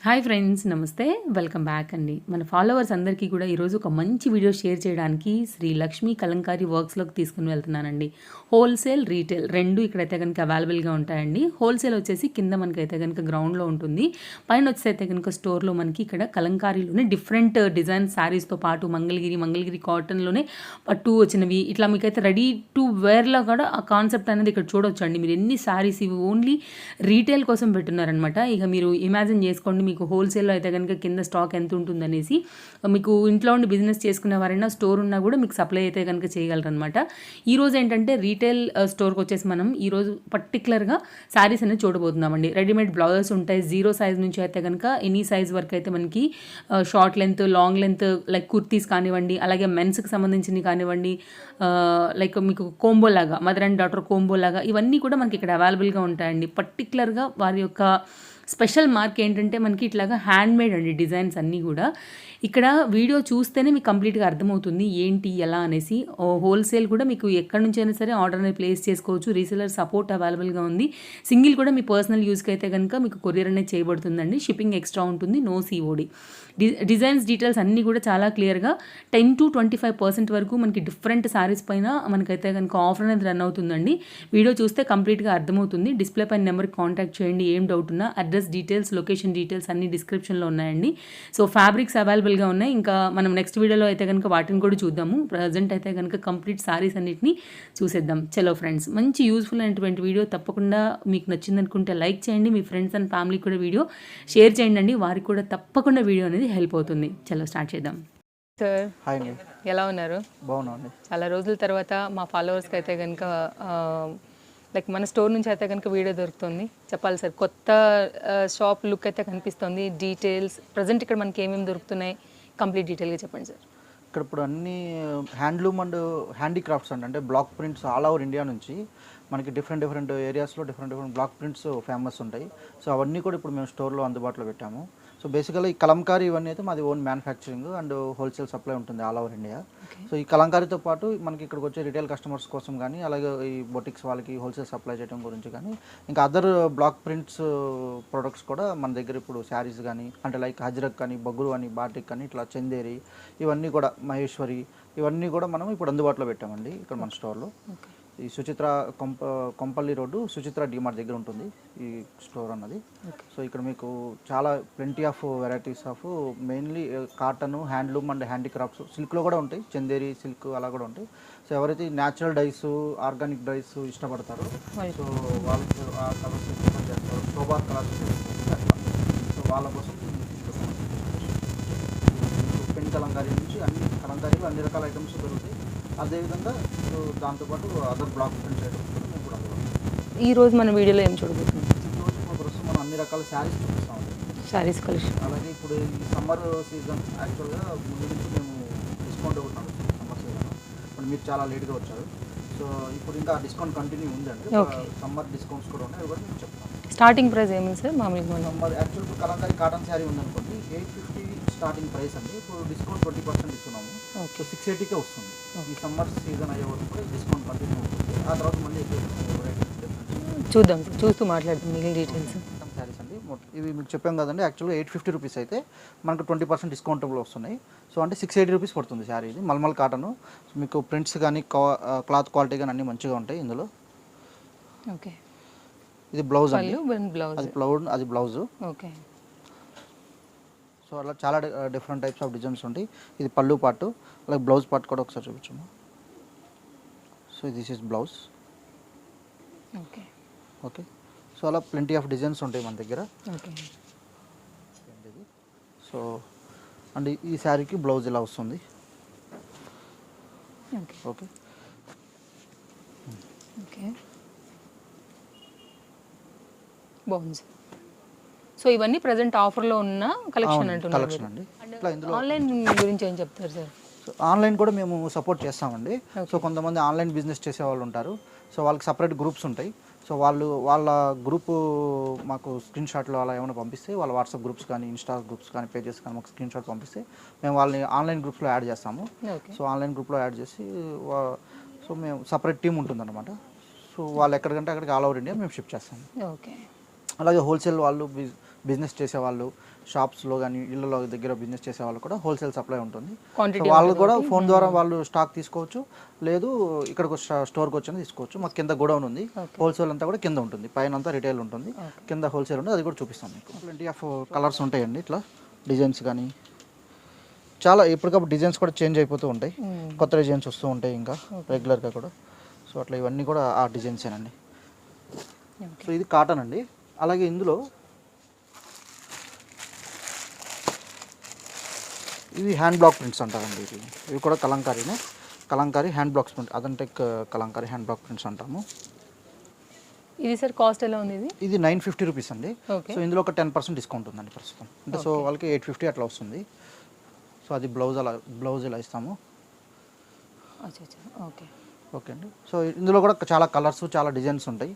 Hi friends, నమస్తే. Welcome back అండి. మన ఫాలోవర్స్ అందరికీ కూడా ఈరోజు ఒక మంచి వీడియో షేర్ చేయడానికి శ్రీ లక్ష్మీ కలంకారీ వర్క్స్లోకి తీసుకుని వెళ్తున్నానండి. హోల్సేల్, రీటైల్ రెండు ఇక్కడైతే కనుక అవైలబుల్గా ఉంటాయండి. హోల్సేల్ వచ్చేసి కింద మనకైతే కనుక గ్రౌండ్లో ఉంటుంది. పైన వచ్చేసి కనుక స్టోర్లో మనకి ఇక్కడ కలంకారీలోనే డిఫరెంట్ డిజైన్ శారీస్తో పాటు మంగళగిరి కాటన్లోనే పట్టు వచ్చినవి ఇట్లా మీకైతే రెడీ టు వేర్లో కూడా ఆ కాన్సెప్ట్ అనేది ఇక్కడ చూడొచ్చు అండి. మీరు ఎన్ని శారీస్ ఇవి ఓన్లీ రీటైల్ కోసం పెట్టున్నారనమాట. ఇక మీరు ఇమాజిన్ చేసుకోండి, మీకు హోల్సేల్లో అయితే కనుక కింద స్టాక్ ఎంత ఉంటుందనేసి. మీకు ఇంట్లో ఉండి బిజినెస్ చేసుకునేవారైనా స్టోర్ ఉన్నా కూడా మీకు సప్లై అయితే కనుక చేయగలరనమాట. ఈరోజు ఏంటంటే రీటైల్ స్టోర్కి వచ్చేసి మనం ఈరోజు పర్టికులర్గా శారీస్ అనేది చూడబోతున్నామండి. రెడీమేడ్ బ్లౌజెస్ ఉంటాయి. 0 సైజ్ నుంచి అయితే కనుక ఎనీ సైజ్ వరకు అయితే మనకి short length, long length like kurtis కానివ్వండి, అలాగే మెన్స్కి సంబంధించినవి కానివ్వండి, లైక్ మీకు కోంబో లాగా, మదర్ అండ్ డాటర్ కోంబో లాగా ఇవన్నీ కూడా మనకి ఇక్కడ అవైలబుల్గా ఉంటాయండి. పర్టికులర్గా వారి యొక్క స్పెషల్ మార్క్ ఏంటంటే మనకి ఇట్లాగా హ్యాండ్ మేడ్ అండి డిజైన్స్ అన్నీ కూడా. ఇక్కడ వీడియో చూస్తేనే మీకు కంప్లీట్గా అర్థమవుతుంది ఏంటి ఎలా అనేసి. హోల్సేల్ కూడా మీకు ఎక్కడి నుంచి అయినా సరే ఆర్డర్ అనేది ప్లేస్ చేసుకోవచ్చు. రీసెలర్ సపోర్ట్ అవైలబుల్గా ఉంది. సింగిల్ కూడా మీ పర్సనల్ యూస్కి అయితే కనుక మీకు కొరియర్ అనేది చేయబడుతుందండి. షిప్పింగ్ ఎక్స్ట్రా ఉంటుంది, నో సిఓడి. డిజైన్స్ డీటెయిల్స్ అన్నీ కూడా చాలా క్లియర్గా 10 to 25% వరకు మనకి డిఫరెంట్ శారీస్ పైన మనకైతే కనుక ఆఫర్ అనేది రన్ అవుతుందండి. వీడియో చూస్తే కంప్లీట్గా అర్థమవుతుంది. డిస్ప్లే పైన నెంబర్కి కాంటాక్ట్ చేయండి. ఏం డౌట్ ఉన్నా అడ్రస్ డీటెయిల్స్, లొకేషన్ డీటెయిల్స్ అన్ని డిస్క్రిప్షన్లో ఉన్నాయండి. సో ఫ్యాబ్రిక్స్ అవైలబుల్గా ఉన్నాయి. ఇంకా మనం నెక్స్ట్ వీడియోలో అయితే కనుక వాటిని కూడా చూద్దాము. ప్రజెంట్ అయితే కనుక కంప్లీట్ శారీస్ అన్నిటిని చూసేద్దాం. చలో ఫ్రెండ్స్, మంచి యూస్ఫుల్ అయినటువంటి వీడియో. తప్పకుండా మీకు నచ్చింది అనుకుంటే లైక్ చేయండి. మీ ఫ్రెండ్స్ అండ్ ఫ్యామిలీకి కూడా వీడియో షేర్ చేయండి అండి. వారికి కూడా తప్పకుండా వీడియో అనేది హెల్ప్ అవుతుంది. చలో స్టార్ట్ చేద్దాం. సార్ హాయ్ అండి, ఎలా ఉన్నారు? బాగున్నాండి. చాలా రోజుల తర్వాత మా ఫాలోవర్స్కి అయితే కనుక లైక్ మన స్టోర్ నుంచి అయితే కనుక వీడియో దొరుకుతుంది. చెప్పాలి సార్, కొత్త షాప్ లుక్ అయితే కనిపిస్తుంది. డీటెయిల్స్ ప్రజెంట్ ఇక్కడ మనకి ఏమేమి దొరుకుతున్నాయి కంప్లీట్ డీటెయిల్గా చెప్పండి సార్. ఇక్కడ ఇప్పుడు అన్ని హ్యాండ్లూమ్ అండ్ హ్యాండీక్రాఫ్ట్స్ అండి, అంటే block prints all over India నుంచి మనకి డిఫరెంట్ ఏరియాస్లో డిఫరెంట్ బ్లాక్ ప్రింట్స్ ఫేమస్ ఉంటాయి. సో అవన్నీ కూడా ఇప్పుడు మేము స్టోర్లో అందుబాటులో పెట్టాము. సో బేసికల్గా ఈ కలంకారీ ఇవన్నీ అయితే మాది own manufacturing and wholesale supply ఉంటుంది ఆల్ ఓవర్ ఇండియా. సో ఈ కలంకారీతో పాటు మనకి ఇక్కడికి వచ్చే రిటైల్ కస్టమర్స్ కోసం కానీ, అలాగే ఈ బొటిక్స్ వాళ్ళకి హోల్సేల్ సప్లై చేయడం గురించి కానీ, ఇంకా అదర్ బ్లాక్ ప్రింట్స్ ప్రొడక్ట్స్ కూడా మన దగ్గర ఇప్పుడు శారీస్ కానీ, అంటే లైక్ హజ్రక్ కానీ, బగ్గురు అని, బాటిక్ కానీ, ఇట్లా చందేరి, ఇవన్నీ కూడా మహేశ్వరి, ఇవన్నీ కూడా మనం ఇప్పుడు అందుబాటులో పెట్టామండి ఇక్కడ మన స్టోర్లో. ఈ సుచిత్ర కొంపల్లి రోడ్డు సుచిత్ర డిమార్ట్ దగ్గర ఉంటుంది ఈ స్టోర్ అన్నది. సో ఇక్కడ మీకు చాలా plenty of varieties of mainly cotton, handloom and handicrafts, సిల్క్లో కూడా ఉంటాయి, చందేరి సిల్క్ అలా కూడా ఉంటాయి. సో ఎవరైతే న్యాచురల్ డైస్, ఆర్గానిక్ డైస్ ఇష్టపడతారో సో వాళ్ళకి ఆ కలర్స్ ప్రిఫర్ చేస్తారు, సోబార్ కలర్స్. సో వాళ్ళ కోసం పెన్ కలంకారీ నుంచి అన్ని కలంకారీలు అన్ని రకాల ఐటమ్స్ దొరుకుతాయి. అదేవిధంగా దాంతోపాటు అదర్ బ్లాక్ ప్రింట్స్ ఐటమ్స్ కూడా మేము కూడా అందుబాటులో. ఈరోజు మన వీడియోలో ఏం చూడబోతున్నాం? ఈరోజు మన ప్రస్తుతం మనం అన్ని రకాల శారీస్ చూపిస్తామండి. శారీస్ కలెక్షన్. అలాగే ఇప్పుడు ఈ సమ్మర్ సీజన్ యాక్చువల్గా ముందు నుంచి మేము డిస్కౌంట్ ఒకటి నడుస్తుంది సమ్మర్ సీజన్. ఇప్పుడు మీరు చాలా లేట్గా వచ్చారు. సో ఇప్పుడు ఇంకా డిస్కౌంట్ కంటిన్యూ ఉందండి. సమ్మర్ డిస్కౌంట్స్ కూడా ఉన్నాయి, కూడా మీకు చెప్తాను. స్టార్టింగ్ ప్రైస్ ఏమైంది సార్ మామూలుగా? సమ్మర్ యాక్చువల్ ఇప్పుడు కలంకారీ కాటన్ శారీ ఉందనుకోండి, 850 స్టార్టింగ్ ప్రైస్ అండి. ఇప్పుడు డిస్కౌంట్ 20% ఇస్తున్నాము. సో 680కే వస్తుంది. ఈ సమ్మర్ సీజన్ అయ్యే వరకు కూడా డిస్కౌంట్ కంటిన్యూ ఉంటుంది. ఆ తర్వాత మళ్ళీ చూద్దాం, చూస్తూ మాట్లాడదాం మిగిలిన డీటెయిల్స్. శారీస్ అండి ఇవి మీకు చెప్పాం కదండి. యాక్చువల్గా 850 రూపీస్ అయితే మనకు 20% డిస్కౌంటబుల్ వస్తున్నాయి. సో అంటే 680 రూపీస్ పడుతుంది శారీ. ఇది మల్మల్ కాటన్. మీకు ప్రింట్స్ కానీ క్లాత్ క్వాలిటీ కానీ అన్నీ మంచిగా ఉంటాయి ఇందులో. ఓకే, ఇది బ్లౌజ్ అండి. అది బ్లౌజ్. ఓకే. సో అలా చాలా డిఫరెంట్ టైప్స్ ఆఫ్ డిజైన్స్ ఉంటాయి. ఇది పళ్ళు పార్ట్, అలాగే బ్లౌజ్ పార్ట్ కూడా ఒకసారి చూపించాము. So this is blouse. Okay okay. So అలా ప్లెంటీ ఆఫ్ డిజైన్స్ ఉంటాయి మన దగ్గర. ఓకే. సో అండ్ ఈ శారీకి బ్లౌజ్ ఇలా వస్తుంది. ఓకే ఓకే ఓకే, బాగుంది. సో ఇవన్నీ ప్రజెంట్ ఆఫర్లో ఉన్న కలెక్షన్ అంటున్నారు. ఆన్లైన్ గురించి ఏం చెప్తారు సార్? సో ఆన్లైన్ కూడా మేము సపోర్ట్ చేస్తామండి. సో కొంతమంది ఆన్లైన్ బిజినెస్ చేసే వాళ్ళు ఉంటారు. సో వాళ్ళకి సపరేట్ గ్రూప్స్ ఉంటాయి. సో వాళ్ళ గ్రూపు మాకు స్క్రీన్ షాట్లు అలా ఏమైనా పంపిస్తే, వాళ్ళ వాట్సాప్ గ్రూప్స్ కానీ, ఇన్స్టా గ్రూప్స్ కానీ, పేజెస్ కానీ మాకు స్క్రీన్ షాట్ పంపిస్తే మేము వాళ్ళని ఆన్లైన్ గ్రూప్స్లో యాడ్ చేస్తాము. సో ఆన్లైన్ గ్రూప్లో యాడ్ చేసి సో మేము సపరేట్ టీం ఉంటుందన్నమాట. సో వాళ్ళు ఎక్కడికంటే అక్కడికి ఆల్ ఓవర్ ఇండియా మేము షిప్ చేస్తాము. ఓకే. అలాగే హోల్సేల్ వాళ్ళు బిజినెస్ చేసేవాళ్ళు, షాప్స్లో కానీ ఇళ్ళలో దగ్గర బిజినెస్ చేసేవాళ్ళు కూడా హోల్సేల్ సప్లై ఉంటుంది. సో క్వాంటిటీ వాళ్ళు కూడా ఫోన్ ద్వారా వాళ్ళు స్టాక్ తీసుకోవచ్చు, లేదు ఇక్కడికి స్టోర్కి వచ్చినా తీసుకోవచ్చు. మాకు కింద గోడౌన్ ఉంది, హోల్సేల్ అంతా కూడా కింద ఉంటుంది, పైన అంతా రిటైల్ ఉంటుంది, కింద హోల్సేల్ ఉంటుంది. అది కూడా చూపిస్తాం మీకు. ప్lenty ఆఫ్ కలర్స్ ఉంటాయండి, ఇట్లా డిజైన్స్ కానీ చాలా ఎప్పటికప్పుడు డిజైన్స్ కూడా చేంజ్ అయిపోతూ ఉంటాయి, కొత్త డిజైన్స్ వస్తూ ఉంటాయి ఇంకా రెగ్యులర్గా కూడా. సో అట్లా ఇవన్నీ కూడా ఆ డిజైన్సేనండి. సో ఇది కాటన్ అండి. అలాగే ఇందులో ఇవి హ్యాండ్ బ్లాక్ ప్రింట్స్ అంటారండి. ఇవి కూడా కలంకారీనే, కలంకారీ హ్యాండ్ బ్లాక్స్ ప్రింట్, అదంటెక్ కలంకారీ హ్యాండ్ బ్లాక్ ప్రింట్స్ అంటాము. ఇది సార్ కాస్ట్ ఎలా ఉంది ఇది? ఇది 950 రూపీస్ అండి. ఓకే. సో ఇందులో ఒక 10% డిస్కౌంట్ ఉందండి ప్రస్తుతం. అంటే సో వాళ్ళకి 850 అట్లా వస్తుంది. సో అది బ్లౌజ్ ఇలా ఇస్తాము. ఓకే ఓకే అండి. సో ఇందులో కూడా చాలా కలర్స్, చాలా డిజైన్స్ ఉంటాయి.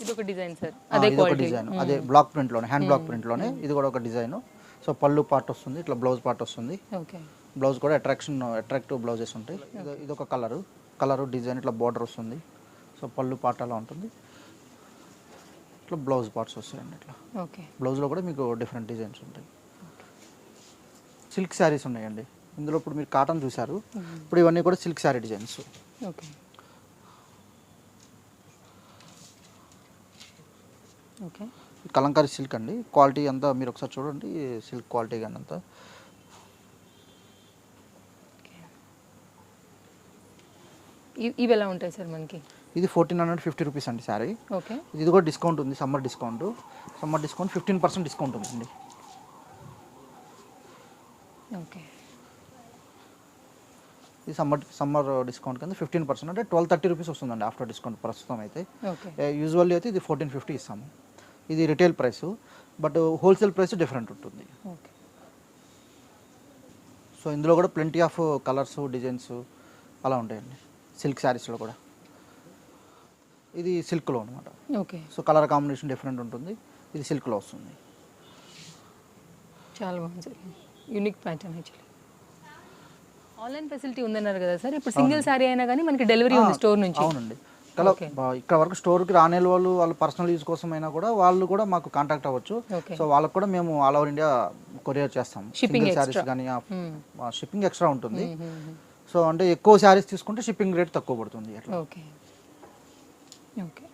ఇది ఒక డిజైన్ సార్, ఇది ఒక డిజైన్, అదే బ్లాక్ ప్రింట్లోనే, హ్యాండ్ బ్లాక్ ప్రింట్లోనే ఇది కూడా ఒక డిజైన్. సో పళ్ళు పార్ట్ వస్తుంది, ఇట్లా బ్లౌజ్ పార్ట్ వస్తుంది. ఓకే. బ్లౌజ్ కూడా అట్రాక్టివ్ బ్లౌజెస్ ఉంటాయి. ఇది ఒక కలరు డిజైన్, ఇట్లా బార్డర్ వస్తుంది. సో పళ్ళు పార్ట్ అలా ఉంటుంది, ఇట్లా బ్లౌజ్ పార్ట్స్ వస్తాయండి. ఇట్లా ఓకే. బ్లౌజ్లో కూడా మీకు డిఫరెంట్ డిజైన్స్ ఉంటాయి. సిల్క్ శారీస్ ఉన్నాయండి ఇందులో. ఇప్పుడు మీరు కాటన్ చూసారు, ఇప్పుడు ఇవన్నీ కూడా silk sari designs. Okay. Okay. Kalamkari silk అండి. క్వాలిటీ అంతా మీరు ఒకసారి చూడండి, సిల్క్ క్వాలిటీ కానీ అంతా. ఇవి ఎలా ఉంటాయి సార్ మనకి? ఇది 1450 రూపీస్ అండి శారీ. ఓకే. ఇది కూడా డిస్కౌంట్ ఉంది, సమ్మర్ డిస్కౌంట్ 15% డిస్కౌంట్ ఉందండి. ఓకే. ఇది సమ్మర్ డిస్కౌంట్ కింద 15% అంటే 1230 రూపీస్ వస్తుందండి ఆఫ్టర్ డిస్కౌంట్ ప్రస్తుతం అయితే. ఓకే. యూజువల్లీ అయితే ఇది 1450 ఇస్తాము. ఇది retail price, but wholesale price different ఉంటుంది. ఓకే. సో ఇందులో కూడా ప్లెంటీ ఆఫ్ కలర్స్, డిజైన్స్ అలా ఉంటాయండి సిల్క్ శారీస్లో కూడా. ఇది సిల్క్లో అనమాట. Okay. So colour combination different ఉంటుంది, ఇది సిల్క్లో వస్తుంది. చాలా బాగుంది sir, unique pattern actually. Online facility ఉందన్నారు కదా సార్, ఇప్పుడు సింగిల్ శారీ అయినా కానీ మనకి డెలివరీ ఉంది స్టోర్ నుంచి? అవునండి. ఇక్కడ వరకు స్టోర్కి రానే వాళ్ళ పర్సనల్ యూజ్ కోసం అయినా కూడా వాళ్ళు కూడా మాకు కాంటాక్ట్ అవ్వచ్చు. సో వాళ్ళకి కూడా మేము ఆల్ ఓవర్ ఇండియా కొరియర్ చేస్తాం. సింగిల్ శారీస్ కానీ షిప్పింగ్ ఎక్స్ట్రా ఉంటుంది. సో అంటే ఎక్కువ శారీస్ తీసుకుంటే షిప్పింగ్ రేట్ తక్కువ పడుతుంది అట్లా. ఓకే. ఓకే.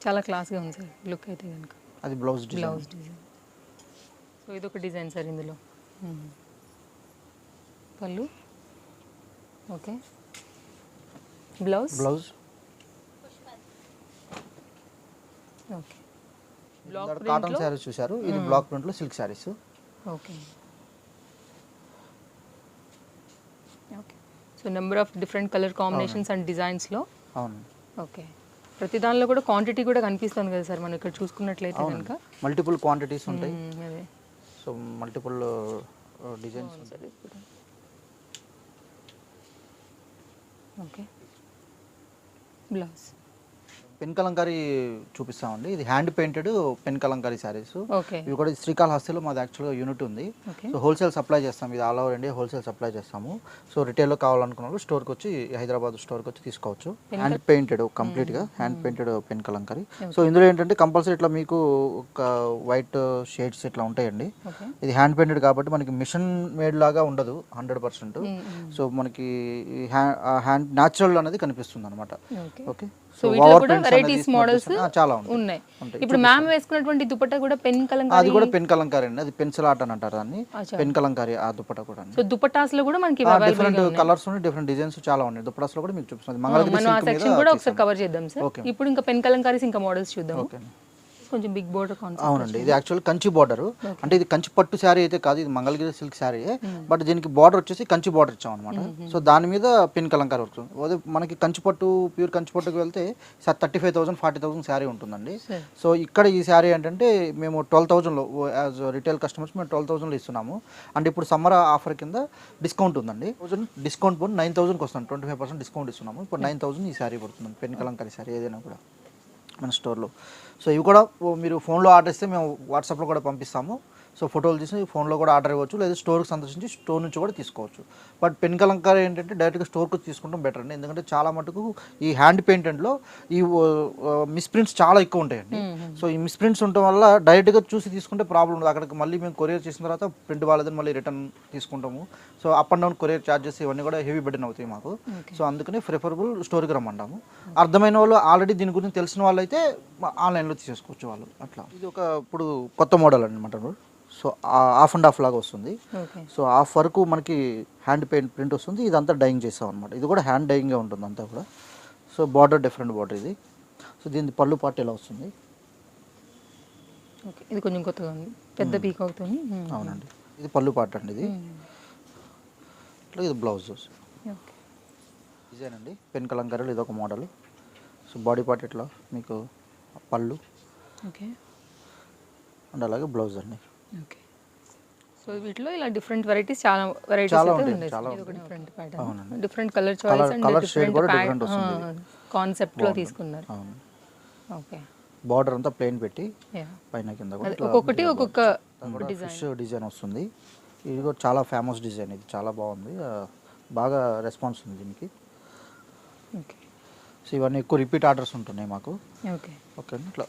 చాలా క్లాస్గా ఉంది సార్ లుక్ అయితే కనుక. అది బ్లౌజ్ డిజైన్. సో ఇది ఒక డిజైన్ సార్ ఇందులో. పళ్ళు. Okay. Blouse. Okay. Cotton saris చూసారు, ఇది బ్లాక్ ప్రింట్ లో silk saris. Okay. Okay. So number of different colour combinations and designs లో. అవును. ఓకే. ప్రతి దానిలో కూడా క్వాంటిటీ కూడా కనిపిస్తుంది కదా సార్ మనం ఇక్కడ చూసుకున్నట్లయితే కనుక. మల్టిపుల్ క్వాంటిటీస్ ఉంటాయి. అదే. సో మల్టిపుల్ డిజైన్స్ ఉంటాయి. ఓకే. బ్లౌజ్. పెన్ కలంకారీ చూపిస్తామండి. ఇది hand painted pen Kalamkari saris. Okay. ఇవి కూడా శ్రీకాళహస్తిలో మాది యాక్చువల్గా యూనిట్ ఉంది. సో హోల్సేల్ సప్లై చేస్తాం, ఇది all over India wholesale supply చేస్తాము. సో రిటైల్లో కావాలనుకున్న వాళ్ళు స్టోర్కి వచ్చి, హైదరాబాద్ స్టోర్కి వచ్చి తీసుకోవచ్చు. హ్యాండ్ పెయింటెడ్ కంప్లీట్గా hand painted pen Kalamkari. So ఇందులో ఏంటంటే కంపల్సరీ ఇట్లా మీకు ఒక వైట్ షేడ్స్ ఇట్లా ఉంటాయండి. ఇది హ్యాండ్ పెయింటెడ్ కాబట్టి మనకి మిషన్ మేడ్ లాగా ఉండదు 100%. సో మనకి హ్యాండ్ న్యాచురల్ అనేది కనిపిస్తుంది అనమాట. ఓకే. సో వీటిలో కూడా వెరైటీస్ మోడల్స్ చాలా ఉన్నాయి. ఇప్పుడు మ్యామ్ వేసుకున్నటువంటి దుపట్టా కూడా పెన్ కలంకారీ. అది కూడా పెన్ కలంకారీ అండి, అది పెన్సిల్ ఆర్ట్ అని అంటారు దాన్ని. పెన్ కలంకారీ ఆ దుపట్టా కూడా. సో దుపట్టాస్ లో కూడా మనకి డిఫరెంట్ కలర్స్ ఉన్నాయి, డిఫరెంట్ డిజైన్స్ చాలా ఉన్నాయి. దుపట్టాస్ లో కూడా మీకు చూపిస్తుంది. మంగళగిరి మనం ఆ సెక్షన్ కూడా ఒకసారి కవర్ చేద్దాం సార్. ఇప్పుడు ఇంకా పెన్ కలంకారీస్ ఇంకా మోడల్స్ చూద్దాం. ఓకే. కొంచెం బిగ్ బోర్డర్ కాన్సెప్ట్. అవునండి, ఇది యాక్చువల్ కంచి బార్డర్. అంటే ఇది కంచి పట్టు శారీ అయితే కాదు, ఇది మంగళగిరి సిల్క్ శారీ. బట్ దీనికి బార్డర్ వచ్చేసి కంచి బార్డర్ ఇచ్చాం అనమాట. సో దాని మీద పెన్ కలంకారీ వర్క్. అదే మనకి కంచి పట్టు, ప్యూర్ కంచి పట్టుకు వెళ్తే 35,000 40,000 శారీ ఉంటుందండి. సో ఇక్కడ ఈ శారీ ఏంటంటే మేము 12,000లో యాజ్ రిటైల్ కస్టమర్స్ మేము 12,000లో ఇస్తున్నాము. అండ్ ఇప్పుడు సమ్మర్ ఆఫర్ కింద డిస్కౌంట్ ఉందండి. డిస్కౌంట్ పోయి 9,000కి వస్తుంది, 25% డిస్కౌంట్ ఇస్తున్నాము. ఇప్పుడు 9,000 ఈ శారీ పడుతుంది, పెన్ కలంకారీ శారీ ఏదైనా కూడా మన స్టోర్లో. సో ఇవి కూడా మీరు ఫోన్లో ఆర్డర్ ఇస్తే మేము వాట్సాప్లో కూడా పంపిస్తాము. సో ఫోటోలు తీసి ఫోన్లో కూడా ఆర్డర్ ఇవ్వచ్చు, లేదా స్టోర్కి సందర్శించి స్టోర్ నుంచి కూడా తీసుకోవచ్చు. బట్ పెన్ కలంకారీ ఏంటంటే డైరెక్ట్గా స్టోర్కి తీసుకుంటాం బెటర్ అండి. ఎందుకంటే చాలా మటుకు ఈ హ్యాండ్ పెయింటెడ్లో ఈ మిస్ప్రింట్స్ చాలా ఎక్కువ ఉంటాయండి. సో ఈ మిస్ప్రింట్స్ ఉండటం వల్ల డైరెక్ట్గా చూసి తీసుకుంటే ప్రాబ్లం ఉండదు. అక్కడికి మళ్ళీ మేము కొరియర్ చేసిన తర్వాత ప్రింట్ వాళ్ళదని మళ్ళీ రిటర్న్ తీసుకుంటాము. So up and down courier charges ఇవన్నీ కూడా హెవీ బర్డెన్ అవుతాయి మాకు. సో అందుకని ప్రిఫరబుల్ స్టోర్కి రమ్మంటాము. అర్థమైన వాళ్ళు ఆల్రెడీ దీని గురించి తెలిసిన వాళ్ళు అయితే ఆన్లైన్లో తీసేసుకోవచ్చు వాళ్ళు అట్లా. ఇది ఒక ఇప్పుడు కొత్త మోడల్ అనమాట. సో హాఫ్ అండ్ హాఫ్ లాగా వస్తుంది. సో హాఫ్ వరకు మనకి హ్యాండ్ పెయింట్ ప్రింట్ వస్తుంది, ఇదంతా డైయింగ్ చేస్తాం అనమాట. ఇది కూడా హ్యాండ్ డైయింగే ఉంటుంది అంతా కూడా. సో బార్డర్ డిఫరెంట్ బార్డర్ ఇది. సో దీని పళ్ళు పార్ట్ ఇలా వస్తుంది. ఓకే, ఇది కొంచెం కొత్తగా ఉంది, పెద్ద పీక్ అవుతుంది. అవునండి, ఇది పళ్ళు పార్ట్ అండి. ఇది ఇట్లా ఇది బ్లౌజ్ ఓకే, డిజైన్ అండి. పెన్ కలంకారీలో ఇది ఒక మోడల్. సో బాడీ పార్ట్ ఇట్లా మీకు పళ్ళు, ఓకే అండ్ అలాగే బ్లౌజ్ అండి. ఓకే. సో వీటిలో ఇలా డిఫరెంట్ వెరైటీస్ చాలా వెరైటీస్ చాలా అయితే ఉంటాయి, ఉన్నాయి. చాలా ఇది ఒక డిఫరెంట్ ప్యాటర్న్, అవునండి. Different colour choice and colour shade కూడా డిఫరెంట్ డిఫరెంట్ వస్తుంది. కాన్సెప్ట్లో తీసుకున్నారు. అవును, ఓకే, బార్డర్ అంతా ప్లెయిన్ పెట్టి యా, పైన కింద అది కూడా ఒక్కొక్కటి ఒక్కొక్క ఫిష్ డిజైన్ వస్తుంది. ఇది కూడా చాలా ఫేమస్ డిజైన్, ఇది చాలా బాగుంది, బాగా రెస్పాన్స్ ఉంది దీనికి. ఓకే, సో ఇవన్నీ ఎక్కువ రిపీట్ ఆర్డర్స్ ఉంటున్నాయి మాకు. ఓకే, ఓకే అండి. ఇట్లా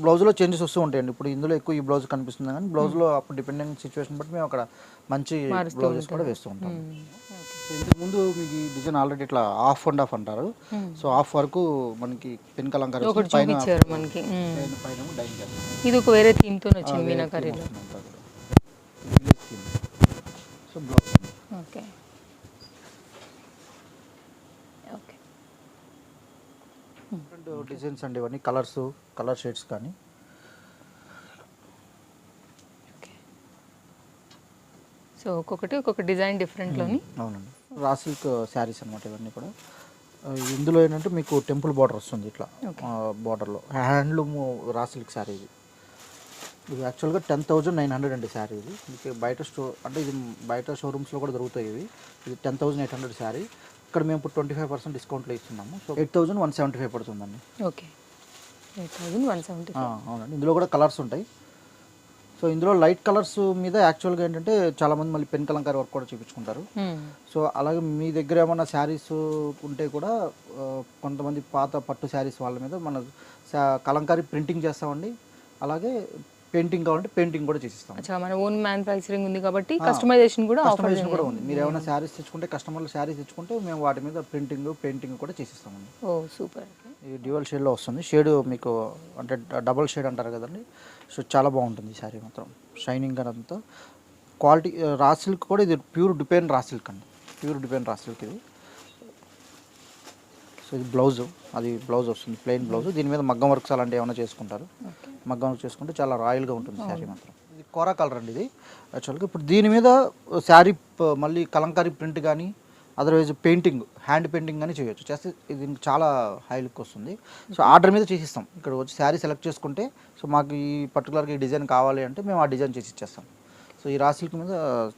బ్లౌజ్లో చేంజెస్ వస్తూ ఉంటాయండి. ఇప్పుడు ఇందులో ఎక్కువ ఈ బ్లౌజ్ కనిపిస్తుంది, కానీ బ్లౌజ్లో అప్పుడు డిపెండింగ్ సిచ్యువేషన్ బట్టి మేము అక్కడ మంచి బ్లౌజెస్ కూడా వేస్తూ ఉంటాం. సో ఇంతకు ముందు మీకు ఈ డిజైన్ ఆల్రెడీ ఇట్లా హాఫ్ అండ్ హాఫ్ అంటారు. సో హాఫ్ వరకు మనకి పెన్ కలంకారీ ఒకటి చూపించారు మనకి. పైన డైయింగ్ చేస్తాం. ఇది ఒక వేరే థీమ్తో వచ్చింది మీనాకారీలో. So blouse okay, okay, different designs అండి ఇవన్నీ, కలర్ షేడ్స్ కానీ. ఓకే. సో ఒక్కొక్కటి ఒక్కొక్క డిజైన్ డిఫరెంట్లోని. అవునండి, రా సిల్క్ శారీస్ అనమాట ఇవన్నీ కూడా. ఇందులో ఏంటంటే మీకు టెంపుల్ బార్డర్ వస్తుంది ఇట్లా బార్డర్లో. హ్యాండ్లూమ్ రా సిల్క్ శారీ ఇది. ఇది యాక్చువల్గా 10,900 అండి శారీ. ఇది మీకు బయట అంటే ఇది బయట షోరూమ్స్లో కూడా దొరుకుతాయి ఇవి. ఇది 10,800 శారీ. ఇక్కడ మేము ఇప్పుడు 25% డిస్కౌంట్లో ఇస్తున్నాము. సో 8,175 పడుతుందండి. ఓకే, 8,170. అవునండి, ఇందులో కూడా కలర్స్ ఉంటాయి. సో ఇందులో లైట్ కలర్స్ మీద యాక్చువల్గా ఏంటంటే చాలామంది మళ్ళీ పెన్ కలంకారీ వర్క్ కూడా చూపించుకుంటారు. సో అలాగే మీ దగ్గర ఏమన్నా శారీస్ ఉంటే కూడా కొంతమంది పాత పట్టు శారీస్ వాళ్ళ మీద మన కలంకారీ ప్రింటింగ్ చేస్తామండి. అలాగే పెయింటింగ్ కావాలంటే పెయింటింగ్ కూడా చేసిస్తాం. అచ్చా, మన ఓన్ మ్యానుఫ్యాక్చరింగ్ ఉంది కాబట్టి కస్టమైజేషన్ కూడా కూడా ఉంది. మీరు ఏమైనా శారీస్ తెచ్చుకుంటే, కస్టమర్లు శారీస్ తెచ్చుకుంటే మేము వాటి మీద ప్రింటింగ్ పెయింటింగ్ కూడా చేసిస్తామండి. ఓ సూపర్. ఈ డ్యూయల్ షేడ్లో వస్తుంది. షేడ్ మీకు అంటే డబల్ షేడ్ అంటారు కదండి. సో చాలా బాగుంటుంది ఈ శారీ మాత్రం, షైనింగ్ అంతా క్వాలిటీ. రా సిల్క్ కూడా ఇది ప్యూర్ డిపెన్ రా సిల్క్ అండి, ప్యూర్ డిపెన్ రా సిల్క్ ఇది. సో ఇది బ్లౌజ్, అది బ్లౌజ్ వస్తుంది ప్లెయిన్ బ్లౌజ్. దీని మీద మగ్గం వర్క్స్ అలాంటివి ఏమైనా చేసుకుంటారు. మగ్గం వర్క్ చేసుకుంటే చాలా రాయల్గా ఉంటుంది శారీ మాత్రం. ఇది కోరా కలర్ అండి ఇది యాక్చువల్గా. ఇప్పుడు దీని మీద శారీ మళ్ళీ కలంకారీ ప్రింట్ కానీ అదర్వైజ్ పెయింటింగ్, హ్యాండ్ పెయింటింగ్ కానీ చేయొచ్చు. చేస్తే ఇది చాలా హై లుక్ వస్తుంది. సో ఆర్డర్ మీద చేసిస్తాం. ఇక్కడ వచ్చి శారీ సెలెక్ట్ చేసుకుంటే, సో మాకు ఈ పర్టికులర్గా ఈ డిజైన్ కావాలి అంటే మేము ఆ డిజైన్ చేసి ఇచ్చేస్తాం. సో ఈ రా సిల్క్ మీద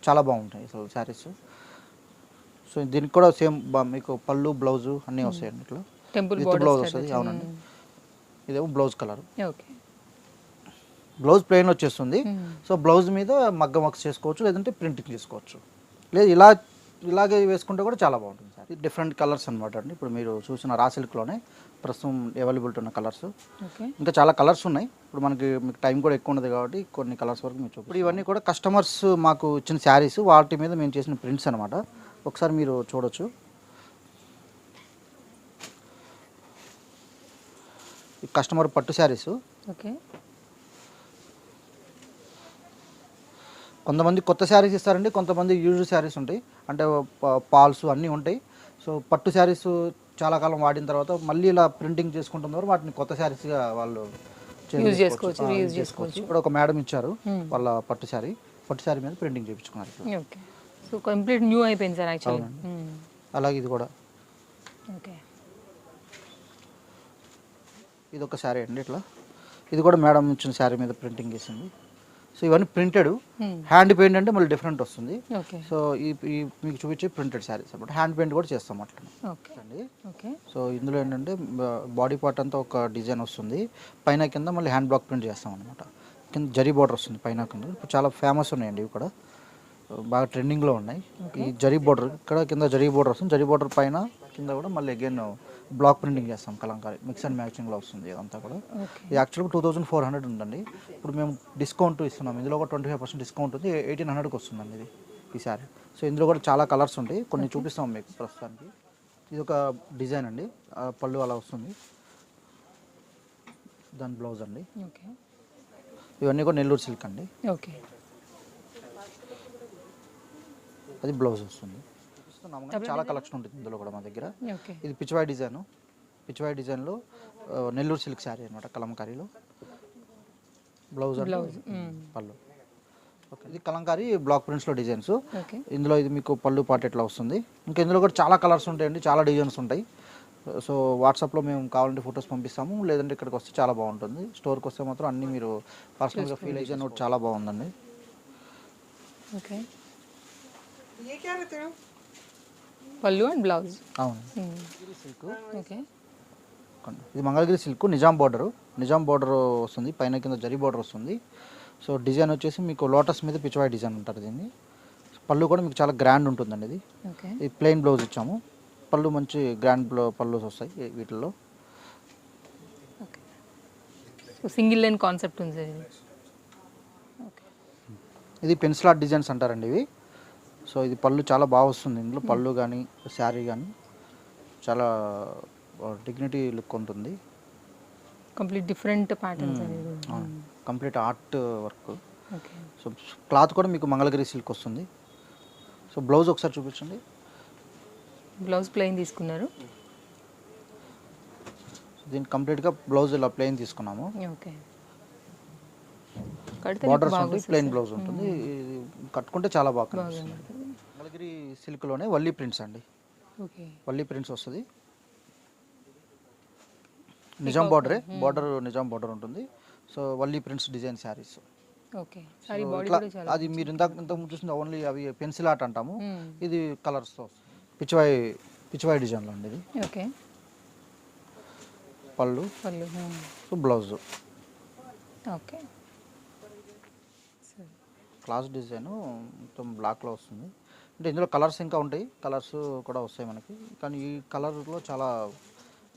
చాలా బాగుంటాయి అసలు శారీస్. సో దీనికి కూడా సేమ్ మీకు పళ్ళు బ్లౌజు అన్నీ వస్తాయండి. ఇట్లా టెంపుల్ బ్లౌజ్ వస్తుంది. అవునండి, ఇదేమో blouse colour. Okay, blouse plain వచ్చేస్తుంది. సో బ్లౌజ్ మీద మగ్గం వర్క్ చేసుకోవచ్చు, లేదంటే ప్రింటింగ్ చేసుకోవచ్చు. లేదు ఇలాగే వేసుకుంటే కూడా చాలా బాగుంటుంది సార్. ఇది డిఫరెంట్ కలర్స్ అనమాట అండి. ఇప్పుడు మీరు చూసిన రా సిల్క్లోనే ప్రస్తుతం అవైలబిలిటీ ఉన్న కలర్స్. ఇంకా చాలా కలర్స్ ఉన్నాయి. ఇప్పుడు మీకు టైం కూడా ఎక్కువ ఉండదు కాబట్టి కొన్ని కలర్స్ వరకు మీరు ఇప్పుడు ఇవన్నీ కూడా కస్టమర్స్ మాకు ఇచ్చిన శారీస్, వాటి మీద మేము చేసిన ప్రింట్స్ అనమాట. ఒకసారి మీరు చూడొచ్చు. కస్టమర్ పట్టు శారీస్. ఓకే, కొంతమంది కొత్త శారీస్ ఇస్తారండి, కొంతమంది యూజ్డ్ శారీస్ ఉంటాయి, అంటే పాల్స్ అన్నీ ఉంటాయి. సో పట్టు శారీస్ చాలా కాలం వాడిన తర్వాత మళ్ళీ ఇలా ప్రింటింగ్ చేసుకుంటున్నారు, వాటిని కొత్త శారీస్గా వాళ్ళు యూజ్ చేసుకోవచ్చు. ఇప్పుడు ఒక మేడం ఇచ్చారు వాళ్ళ పట్టు శారీ మీద ప్రింటింగ్ చేయించుకున్నారు. ఓకే, సో కంప్లీట్ న్యూ అయిపోయింది సార్ యాక్చువల్లీ. అలాగే ఇది కూడా, ఓకే, ఇది ఒక శారీ అండి. ఇట్లా ఇది కూడా మేడం ఇచ్చిన శారీ మీద ప్రింటింగ్ చేసింది. సో ఇవన్నీ ప్రింటెడ్. హ్యాండ్ పెయింట్ అంటే మళ్ళీ డిఫరెంట్ వస్తుంది. సో ఈ మీకు చూపించే ప్రింటెడ్ శారీస్ అన్నమాట. హ్యాండ్ పెయింట్ కూడా చేస్తాం అట్లా అండి. సో ఇందులో ఏంటంటే బాడీ పార్ట్ అంతా ఒక డిజైన్ వస్తుంది, పైన కింద మళ్ళీ హ్యాండ్ బ్లాక్ ప్రింట్ చేస్తాం అనమాట. కింద జరీ బార్డర్ వస్తుంది పైన కింద. ఇప్పుడు చాలా ఫేమస్ ఉన్నాయండి ఇవి కూడా, బాగా ట్రెండింగ్లో ఉన్నాయి. ఈ జరీ బార్డర్ ఇక్కడ కింద జరీ బార్డర్ వస్తుంది, జరీ బార్డర్ పైన కింద కూడా మళ్ళీ అగైన్ బ్లాక్ ప్రింటింగ్ చేస్తాం కలంకారీ, మిక్స్ అండ్ మ్యాచింగ్లో వస్తుంది ఇదంతా కూడా. ఇది యాక్చువల్గా 2400 ఉందండి, ఇప్పుడు మేము డిస్కౌంట్ ఇస్తున్నాం, ఇందులో కూడా 25% డిస్కౌంట్ ఉంది, 1800కి వస్తుందండి ఇది ఈ శారీ. సో ఇందులో కూడా చాలా కలర్స్ ఉంటాయి, కొన్ని చూపిస్తాం మీకు ప్రస్తుతానికి. ఇది ఒక డిజైన్ అండి, పళ్ళు అలా వస్తుంది, దాని బ్లౌజ్ అండి. ఓకే ఇవన్నీ కూడా నెల్లూరు సిల్క్ అండి, ఓకే అది బ్లౌజ్ వస్తుంది. చాలా కలెక్షన్ ఉంటుంది ఇందులో కూడా మా దగ్గర. ఓకే ఇది పిచ్చివాయి డిజైన్, పిచ్చివాయి డిజైన్లో నెల్లూరు సిల్క్ శారీ అనమాట, కలంకారీలో బ్లౌజ్ పళ్ళు. ఓకే, ఇది కలంకారీ బ్లాక్ ప్రింట్స్లో డిజైన్స్. ఓకే ఇందులో ఇది మీకు పళ్ళు పాటు ఎట్లా వస్తుంది. ఇంకా ఇందులో కూడా చాలా కలర్స్ ఉంటాయండి, చాలా డిజైన్స్ ఉంటాయి. సో వాట్సాప్లో మేము కావాలంటే ఫొటోస్ పంపిస్తాము, లేదంటే ఇక్కడికి వస్తే చాలా బాగుంటుంది. స్టోర్కి వస్తే మాత్రం అన్నీ మీరు పర్సనల్గా ఫీల్ అయితే నోట్ చాలా బాగుందండి. ఓకే పళ్ళు అండ్ బ్లౌజ్. అవును, సిల్క్. ఓకే ఇది Mangalagiri silk, Nizam border, Nizam border వస్తుంది, పైన కింద జరీ బార్డర్ వస్తుంది. సో డిజైన్ వచ్చేసి మీకు లోటస్ మీద పిచ్చివాయి డిజైన్ ఉంటుంది దీన్ని. పళ్ళు కూడా మీకు చాలా గ్రాండ్ ఉంటుందండి. ఇది ఓకే ఇది ప్లెయిన్ బ్లౌజ్ ఇచ్చాము, పళ్ళు మంచి గ్రాండ్ పళ్ళుస్ వస్తాయి వీటిల్లో. ఓకే సింగిల్ లైన్ కాన్సెప్ట్ ఉంది సార్ ఇది. ఓకే ఇది పెన్సిల్ డిజైన్స్ అంటారండి ఇవి. సో ఇది పళ్ళు చాలా బాగా వస్తుంది, ఇందులో పళ్ళు కానీ శారీ కానీ చాలా డిగ్నిటీ లుక్ ఉంటుంది. కంప్లీట్ డిఫరెంట్ ప్యాటర్న్స్ అనేది. Complete art work. Okay so cloth కూడా మీకు మంగళగిరి సిల్క్ వస్తుంది. సో బ్లౌజ్ ఒకసారి చూపించండి. బ్లౌజ్ ప్లెయిన్ తీసుకున్నారు. దీనికి కంప్లీట్గా బ్లౌజ్ ఇలా ప్లెయిన్ తీసుకున్నాము, ఓకే కడితే బార్డర్స్ ఉంటాయి, ప్లెయిన్ బ్లౌజ్ ఉంటుంది. ఇది కట్టుకుంటే చాలా బాగా కనిపిస్తుంది. మంగళగిరి సిల్క్లోనే వల్లీ ప్రింట్స్ అండి, ఓకే వల్లీ ప్రింట్స్ వస్తుంది. నిజాం బార్డరే, బార్డర్ నిజాం బార్డర్ ఉంటుంది. So Valli prints design saris. Okay sorry body ఇట్లా కూడా చాలా అది మీరు ఇంతకు చూసింది ఓన్లీ అవి పెన్సిల్ ఆర్ట్ అంటాము, ఇది కలర్స్తో పిచ్చివాయి డిజైన్లో అండి ఇది. ఓకే పళ్ళు పళ్ళు so blouse okay class design మొత్తం బ్లాక్లో వస్తుంది. అంటే ఇందులో కలర్స్ ఇంకా ఉంటాయి, కలర్స్ కూడా వస్తాయి మనకి, కానీ ఈ కలర్లో చాలా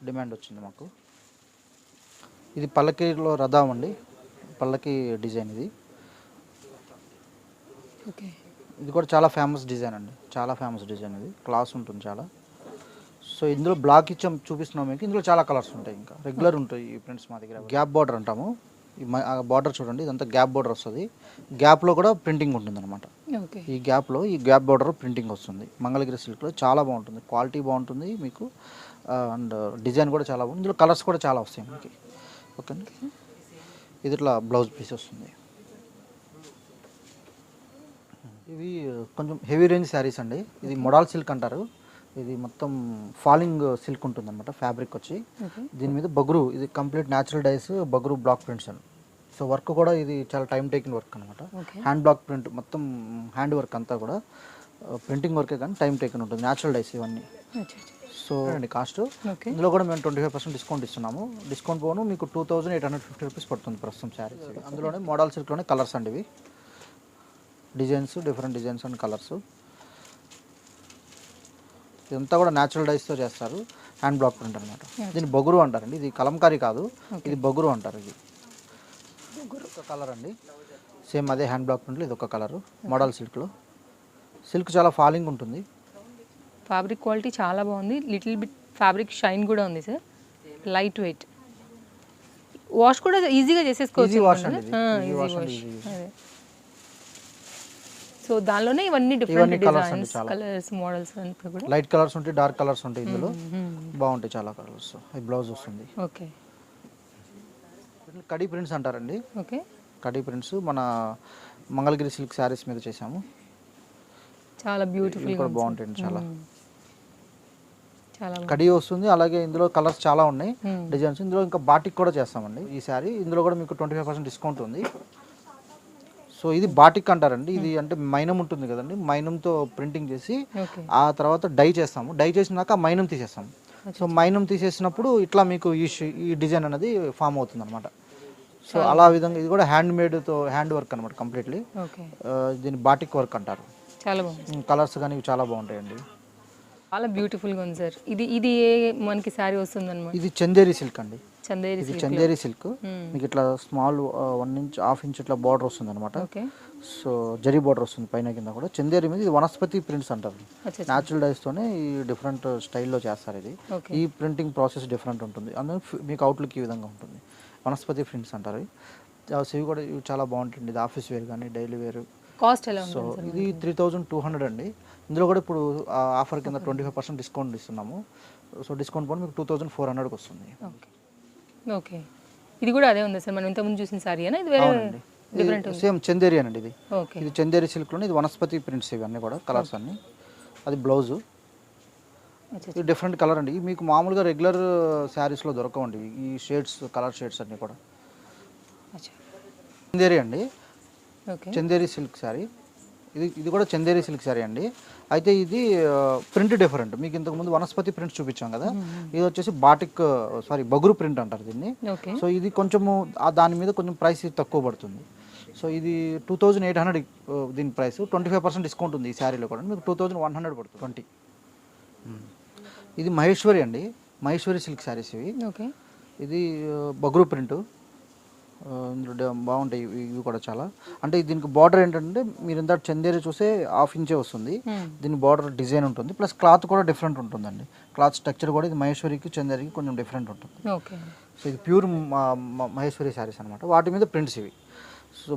డిమాండ్ వచ్చింది మాకు. ఇది పల్లకీలో రథం అండి, పల్లకి డిజైన్ ఇది. ఓకే ఇది కూడా చాలా ఫేమస్ డిజైన్ అండి, చాలా ఫేమస్ డిజైన్ ఇది, క్లాస్ ఉంటుంది చాలా. సో ఇందులో బ్లాక్ ఇచ్చాం చూపిస్తున్నాం మీకు, ఇందులో చాలా కలర్స్ ఉంటాయి, ఇంకా రెగ్యులర్ ఉంటాయి ఈ ప్రింట్స్ మా దగ్గర. గ్యాప్ బార్డర్ అంటాము, ఈ బార్డర్ చూడండి, ఇదంతా గ్యాప్ బార్డర్ వస్తుంది, గ్యాప్లో కూడా ప్రింటింగ్ ఉంటుంది అనమాట. ఓకే ఈ గ్యాప్లో ఈ గ్యాప్ బార్డర్ ప్రింటింగ్ వస్తుంది. మంగళగిరి సిల్క్లో చాలా బాగుంటుంది, క్వాలిటీ బాగుంటుంది మీకు, అండ్ డిజైన్ కూడా చాలా బాగుంది. ఇందులో కలర్స్ కూడా చాలా వస్తాయి మనకి. ఓకే అండి, ఇది ఇట్లా బ్లౌజ్ పీస్ వస్తుంది. ఇవి కొంచెం హెవీ రేంజ్ శారీస్ అండి, ఇది మొడాల్ సిల్క్ అంటారు. ఇది మొత్తం ఫాలింగ్ సిల్క్ ఉంటుంది అనమాట, ఫ్యాబ్రిక్ వచ్చి దీని మీద బగురు, ఇది complete natural dice బగురు block prints అండి. సో వర్క్ కూడా ఇది చాలా టైం టేకింగ్ వర్క్ అనమాట, హ్యాండ్ బ్లాక్ ప్రింట్, మొత్తం హ్యాండ్ వర్క్ అంతా కూడా ప్రింటింగ్ వర్కే కానీ టైం టేకింగ్ ఉంటుంది, న్యాచురల్ డైస్ ఇవన్నీ. సో అండి కాస్ట్ ఇందులో కూడా మేము 25% డిస్కౌంట్ ఇస్తున్నాము. డిస్కౌంట్ పోను మీకు 2850 రూపీస్ పడుతుంది ప్రస్తుతం శారీస్. అందులోనే మోడల్ సిల్క్లోనే కలర్స్ అండి ఇవి, designs different designs and colours. ఇదంతా కూడా న్యాచురల్ డైస్తో చేస్తారు, హ్యాండ్ బ్లాక్ ప్రింట్ అనమాట. దీన్ని బొగురు అంటారండి, ఇది కలంకారీ కాదు, ఇది బొగురు అంటారు. ఇది ఒక కలర్ అండి, సేమ్ అదే హ్యాండ్ బ్లాక్ ప్రింట్లో ఇది ఒక కలరు మోడల్ సిల్క్లో. సిల్క్ చాలా ఫాలింగ్ ఉంటుంది, ఫ్యాబ్రిక్ క్వాలిటీ చాలా బాగుంది, లిటిల్ బిట్ ఫ్యాబ్రిక్ షైన్ కూడా ఉంది సార్, లైట్ వెయిట్, వాష్ కూడా ఈజీగా చేసేసుకోవచ్చు. ఈజీ వాష్ అండి, ఈజీ వాష్. సో దానిలోనే ఇవన్నీ డిఫరెంట్ డిజైన్స్, కలర్స్, మోడల్స్ అంతా కూడా లైట్ కలర్స్ ఉంటాయి, డార్క్ కలర్స్ ఉంటాయి, ఇందులో బాగుంటాయి చాలా కలర్స్. ఈ బ్లౌజ్ వస్తుంది. ఓకే కడీ ప్రింట్స్ అంటారండి, ఓకే కడీ ప్రింట్స్ మన మంగళగిరి సిల్క్ శారీస్ మీద చేసాము, చాలా బ్యూటిఫుల్ కూడా బాగుంటాయండి. చాలా చాలా కడీ వస్తుంది, అలాగే ఇందులో కలర్స్ చాలా ఉన్నాయి, డిజైన్స్. ఇందులో ఇంకా బాటిక్ కూడా చేస్తామండి ఈ శారీ, ఇందులో కూడా మీకు 25% డిస్కౌంట్ ఉంది. సో ఇది బాటిక్ అంటారండి, ఇది అంటే మైనం ఉంటుంది కదండి, మైనంతో ప్రింటింగ్ చేసి ఆ తర్వాత డై చేస్తాము, డై చేసినాక మైనం తీసేస్తాము. సో మైనం తీసేసినప్పుడు ఇట్లా మీకు ఈ డిజైన్ అనేది ఫామ్ అవుతుంది అనమాట. సో అలా విధంగా ఇది కూడా హ్యాండ్ మేడ్తో హ్యాండ్ వర్క్ అనమాట కంప్లీట్లీ. ఓకే. దీన్ని బాటిక్ వర్క్ అంటారు. చాలా బాగుంది. కలర్స్ కానీ ఇవి చాలా బాగుంటాయండి. చాలా బ్యూటిఫుల్గా ఉంది సార్. ఇది ఏ మనకి శారీ వస్తుంది అనమాట? ఇది చందేరి సిల్క్ అండి. చందేరి ఇది చందేరి సిల్క్. మీకు ఇట్లా స్మాల్ 1 ఇంచ్ 1/2 ఇంచ్ ఇట్లా బార్డర్ వస్తుంది అనమాట. ఓకే. సో జరీ బార్డర్ వస్తుంది పైన కింద కూడా. చందేరి మీద ఇది వనస్పతి ప్రింట్స్ అంటారు. న్యాచురల్ డైస్తోనే ఈ డిఫరెంట్ స్టైల్లో చేస్తారు ఇది. ఈ ప్రింటింగ్ ప్రాసెస్ డిఫరెంట్ ఉంటుంది, అందులో మీకు అవుట్లుక్ ఈ విధంగా ఉంటుంది. వనస్పతి ప్రింట్స్ అంటారు. ఇవి కూడా ఇవి చాలా బాగుంటుంది. ఇది ఆఫీస్ వేర్ కానీ డైలీ వేర్. కాస్ట్ ఎలా సో ఇది 3200 అండి. ఇందులో కూడా ఇప్పుడు ఆఫర్ కింద 25% డిస్కౌంట్ ఇస్తున్నాము. సో డిస్కౌంట్ పోయి మీకు 2400కి వస్తుంది. ఓకే. ఓకే. ఇది కూడా అదే ఉంది సార్, మనం ఇంతకుముందు చూసిన సారీ అయినా ఇది వేరే డిఫరెంట్? సేమ్ చందేరి అండి ఇది. ఓకే. ఇది చందేరి సిల్క్లోనే ఇది వనస్పతి ప్రింట్స్ ఇవన్నీ కూడా కలర్స్ అన్ని. అది బ్లౌజు. ఇది డిఫరెంట్ కలర్ అండి. మీకు మామూలుగా రెగ్యులర్ శారీస్లో దొరకవండి ఈ షేడ్స్, కలర్ షేడ్స్ అన్నీ కూడా. చందేరి అండి. ఓకే. చందేరి సిల్క్ శారీ. ఇది కూడా చందేరి సిల్క్ శారీ అండి. అయితే ఇది ప్రింట్ డిఫరెంట్. మీకు ఇంతకుముందు వనస్పతి ప్రింట్స్ చూపించాం కదా, ఇది వచ్చేసి బాటిక్ బగురు ప్రింట్ అంటారు దీన్ని. సో ఇది కొంచెము దాని మీద కొంచెం ప్రైస్ తక్కువ పడుతుంది. సో ఇది 2800 దీని ప్రైస్. 25% డిస్కౌంట్ ఉంది ఈ శారీలో కూడా. మీకు 2100 పడుతుంది. 20. ఇది మహేశ్వరి అండి. మహేశ్వరి సిల్క్ శారీస్ ఇవి. ఓకే. ఇది బగురు ప్రింట్. ఇందులో బాగుంటాయి ఇవి కూడా చాలా. అంటే దీనికి బార్డర్ ఏంటంటే మీరు ఇంత చందేరి చూసే 1/2 ఇంచే వస్తుంది. దీని బార్డర్ డిజైన్ ఉంటుంది, ప్లస్ క్లాత్ కూడా డిఫరెంట్ ఉంటుందండి. క్లాత్ స్ట్రక్చర్ కూడా ఇది మహేశ్వరికి చందేరికి కొంచెం డిఫరెంట్ ఉంటుంది. ఓకే. సో ఇది ప్యూర్ మహేశ్వరి శారీస్ అనమాట. వాటి మీద ప్రింట్స్ ఇవి. సో